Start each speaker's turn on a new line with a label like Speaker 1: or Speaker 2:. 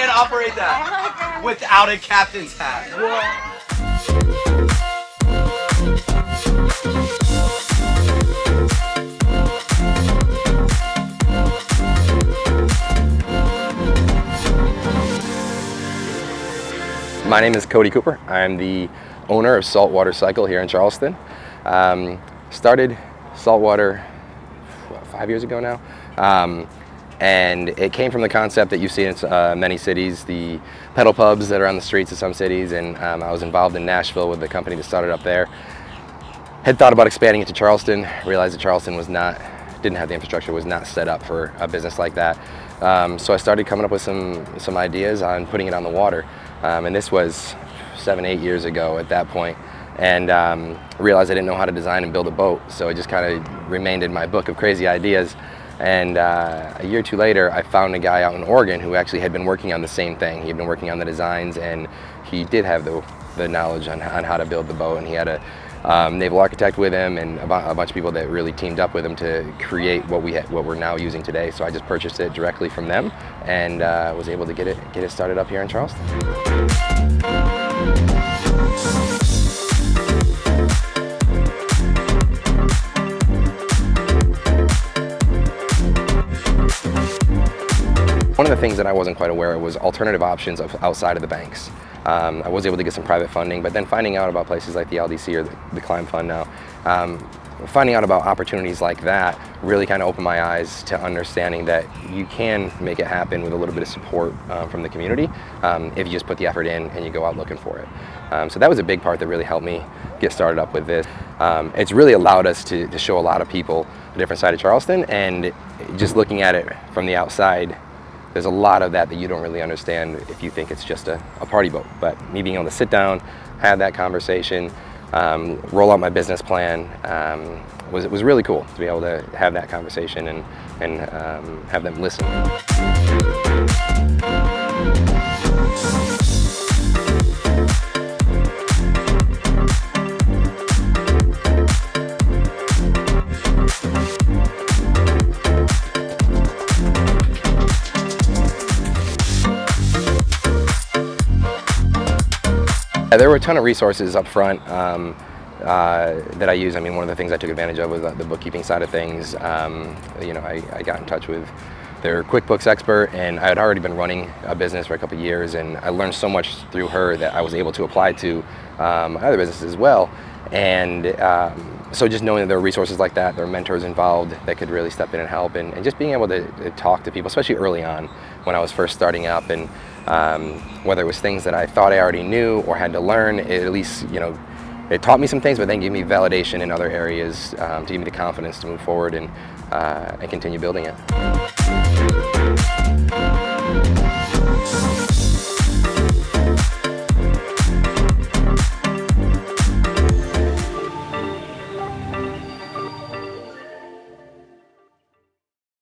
Speaker 1: can't operate that without a captain's hat.
Speaker 2: My name is Cody Cooper. I'm the owner of Saltwater Cycle here in Charleston. Started Saltwater 5 years ago now. And it came from the concept that you see in many cities, the pedal pubs that are on the streets of some cities, and I was involved in Nashville with the company that started up there. Had thought about expanding it to Charleston, realized that Charleston didn't have the infrastructure, was not set up for a business like that. So I started coming up with some ideas on putting it on the water. And this was 7-8 years ago at that point, and realized I didn't know how to design and build a boat, so it just kind of remained in my book of crazy ideas. And a year or two later, I found a guy out in Oregon who actually had been working on the same thing. He had been working on the designs, and he did have the knowledge on how to build the boat, and he had a naval architect with him and a bunch of people that really teamed up with him to create what we're now using today. So I just purchased it directly from them and was able to get it started up here in Charleston. One of the things that I wasn't quite aware of was alternative options outside of the banks. I was able to get some private funding, but then finding out about places like the LDC or the Climb Fund now, finding out about opportunities like that really kind of opened my eyes to understanding that you can make it happen with a little bit of support from the community if you just put the effort in and you go out looking for it. So that was a big part that really helped me get started up with this. It's really allowed us to show a lot of people a different side of Charleston, and just looking at it from the outside, there's a lot of that you don't really understand if you think it's just a party boat. But me being able to sit down, have that conversation, roll out my business plan, was really cool to be able to have that conversation and have them listen. There were a ton of resources up front that I use. I mean, one of the things I took advantage of was the bookkeeping side of things. I got in touch with their QuickBooks expert, and I had already been running a business for a couple of years, and I learned so much through her that I was able to apply to other businesses as well. And so just knowing that there were resources like that, there were mentors involved that could really step in and help, and just being able to talk to people, especially early on when I was first starting up, and whether it was things that I thought I already knew or had to learn, at least, it taught me some things, but then gave me validation in other areas to give me the confidence to move forward and continue building it.